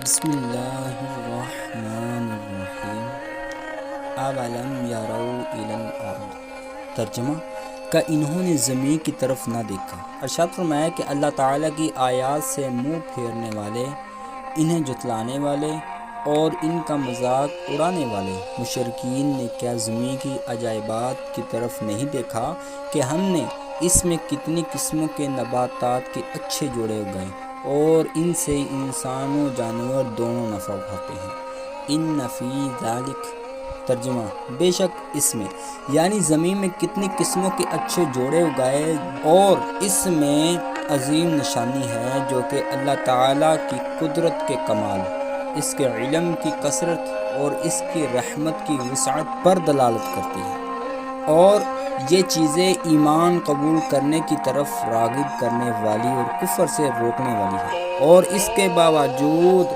بسم اللہ الرحمن الرحیم اولم یروا الی الارض۔ ترجمہ کہ انہوں نے زمین کی طرف نہ دیکھا۔ ارشاد فرمایا کہ اللہ تعالیٰ کی آیات سے منہ پھیرنے والے، انہیں جھٹلانے والے اور ان کا مذاق اڑانے والے مشرکین نے کیا زمین کی عجائبات کی طرف نہیں دیکھا کہ ہم نے اس میں کتنی قسموں کے نباتات کے اچھے جوڑے اگائے اور ان سے انسان و جانور دونوں نفع اٹھاتے ہیں۔ ان فی ذالک۔ ترجمہ بے شک اس میں، یعنی زمین میں کتنی قسموں کے اچھے جوڑے اگائے اور اس میں عظیم نشانی ہے جو کہ اللہ تعالیٰ کی قدرت کے کمال، اس کے علم کی کثرت اور اس کی رحمت کی وسعت پر دلالت کرتی ہے، اور یہ چیزیں ایمان قبول کرنے کی طرف راغب کرنے والی اور کفر سے روکنے والی ہیں، اور اس کے باوجود